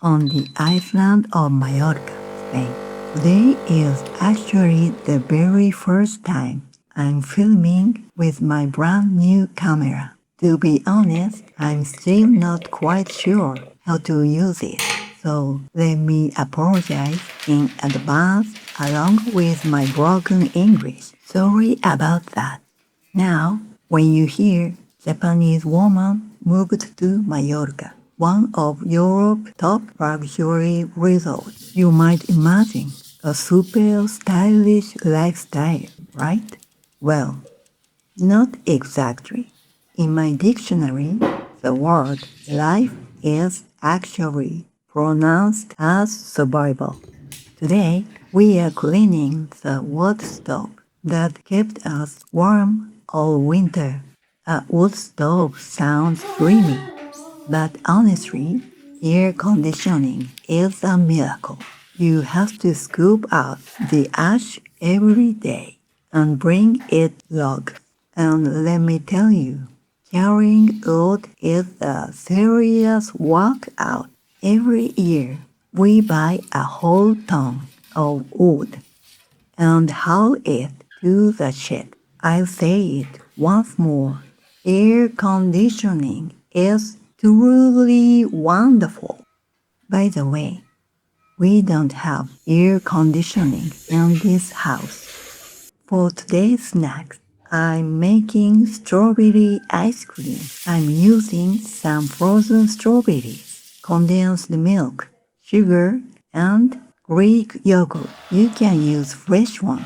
on the island of Mallorca, Spain. Today is actually the very first time I'm filming with my brand new camera. To be honest, I'm still not quite sure how to use it, so let me apologize in advance along with my broken English. Sorry about that. Now, when you hear Japanese woman moved to Mallorca, one of Europe's top luxury resorts, you might imagine a super stylish lifestyle, right? Well, not exactly. In my dictionary, the word life is actually pronounced as survival. Today, we are cleaning the wood stove that kept us warm all winter. A wood stove sounds dreamy, but honestly, air conditioning is a miracle. You have to scoop out the ash every day and bring it log. And let me tell you, carrying wood is a serious workout. Every year, we buy a whole ton of wood and haul it to the shed. I'll say it once more. Air conditioning is truly wonderful. By the way, we don't have air conditioning in this house. For today's snacks, I'm making strawberry ice cream. I'm using some frozen strawberries, condensed milk, sugar, and Greek yogurt. You can use fresh one,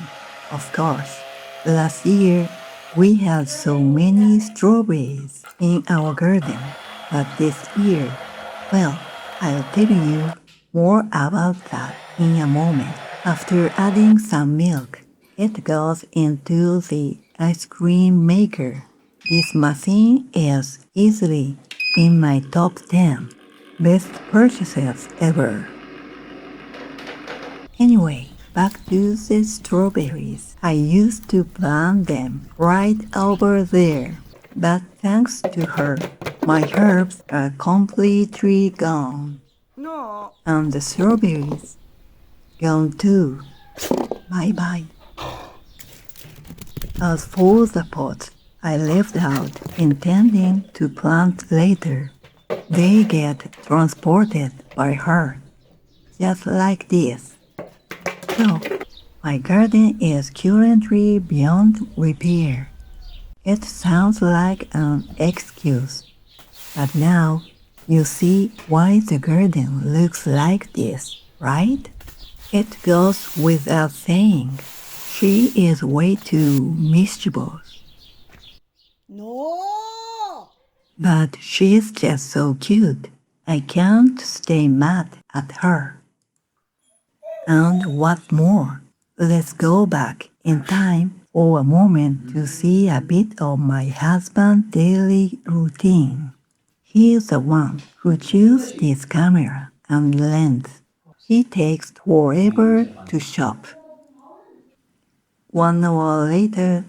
of course. Last year, we had so many strawberries in our garden, but this year, well, I'll tell you more about that in a moment. After adding some milk, it goes into the ice cream maker. This machine is easily in my top 10 best purchases ever. Anyway, back to the strawberries. I used to plant them right over there, but thanks to her, my herbs are completely gone. No. And the strawberries gone too. Bye bye. As for the pots I left out intending to plant later, they get transported by her, just like this. So, my garden is currently beyond repair. It sounds like an excuse, but now you see why the garden looks like this, right? It goes without saying. She is way too mischievous. No! But she's just so cute. I can't stay mad at her. And what more? Let's go back in time for a moment to see a bit of my husband's daily routine. He is the one who chooses this camera and lens. He takes forever to shop. 1 hour later,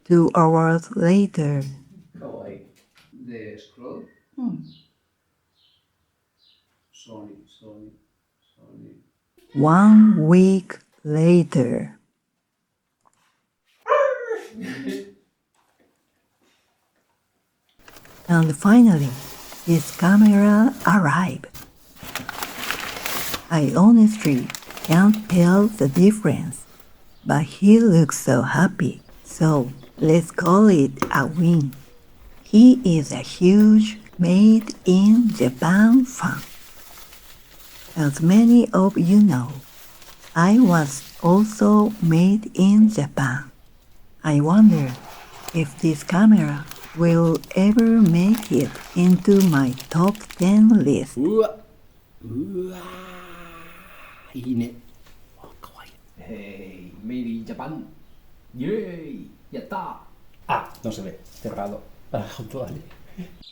2 hours later. The scroll? Sony. 1 week later. And finally, his camera arrived. I honestly can't tell the difference, but he looks so happy, so let's call it a win. He is a huge made in Japan fan. As many of you know, I was also made in Japan. I wonder if this camera will ever make it into my top 10 list. いいね。かわいい。Hey, made in Japan. Yay, ya está. Ah, no se ve, cerrado. Vale.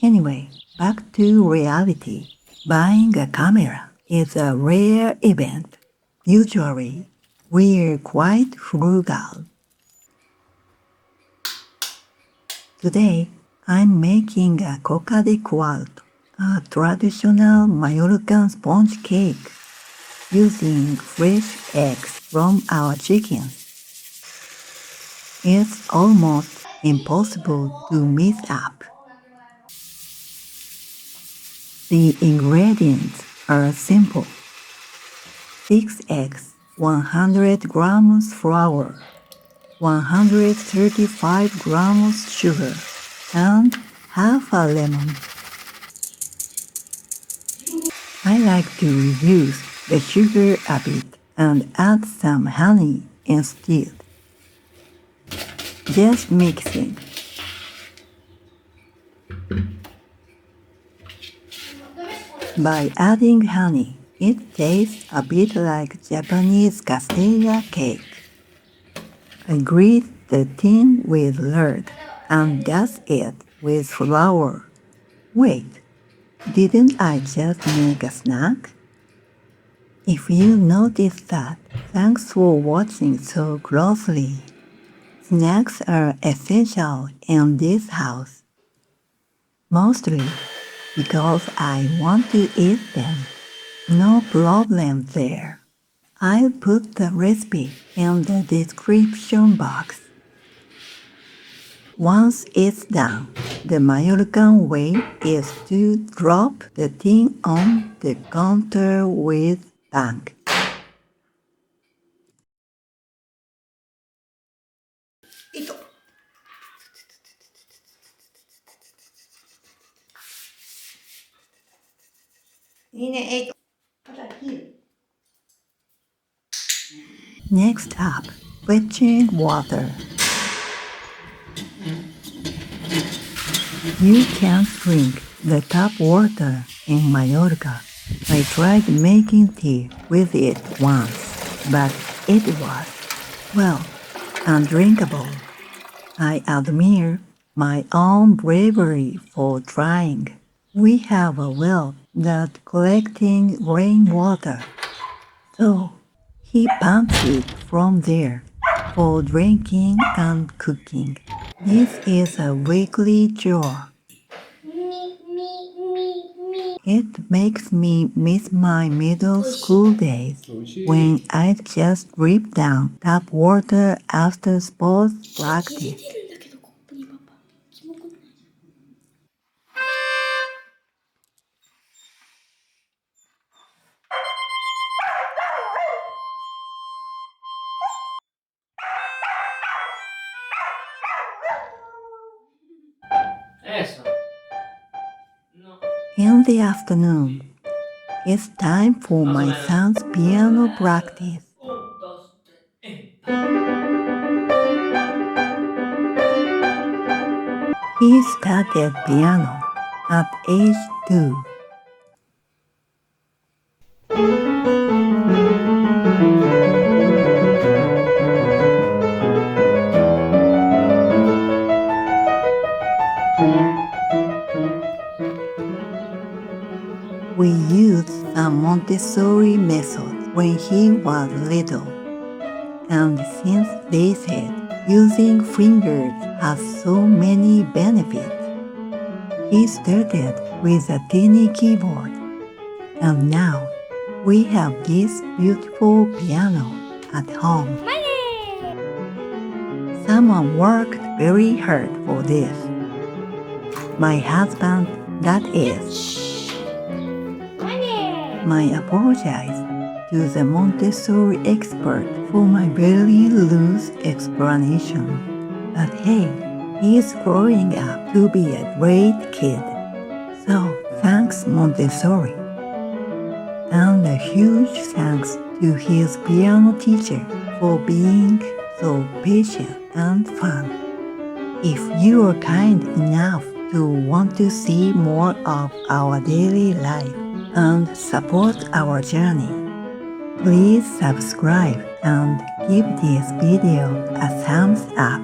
Anyway, back to reality. Buying a camera is a rare event. Usually, we're quite frugal. Today, I'm making a Coca de Cuarto. a traditional Mallorcan sponge cake using fresh eggs from our chickens. It's almost impossible to mess up. The ingredients are simple. 6 eggs, 100 grams flour, 135 grams sugar, and half a lemon. I like to reduce the sugar a bit and add some honey instead. Just mixing. By adding honey, it tastes a bit like Japanese castella cake. I grease the tin with lard and dust it with flour. Wait, didn't I just make a snack? If you noticed that, thanks for watching so closely. Snacks are essential in this house. Mostly because I want to eat them. No problem there. I'll put the recipe in the description box. Once it's done, the Mallorcan way is to drop the tin on the counter with bang. Next up, fetching water. You can't drink the tap water in Mallorca. I tried making tea with it once, but it was, well, undrinkable. I admire my own bravery for trying. We have a well that's collecting rainwater, so he pumps it from there for drinking and cooking. This is a weekly chore. It makes me miss my middle school days when I'd just drip down tap water after sports practice. In the afternoon, it's time for my son's piano practice. He started piano at age 2. We used some Montessori methods when he was little. And since they said using fingers has so many benefits, he started with a teeny keyboard. And now we have this beautiful piano at home. Someone worked very hard for this. My husband, that is. My apologies to the Montessori expert for my very loose explanation. But hey, he's growing up to be a great kid. So thanks Montessori. And a huge thanks to his piano teacher for being so patient and fun. If you are kind enough to want to see more of our daily life and support our journey, please subscribe and give this video a thumbs up.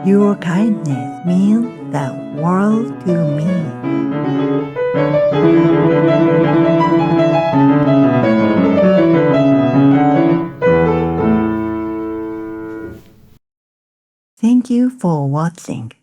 Your kindness means the world to me. Thank you for watching.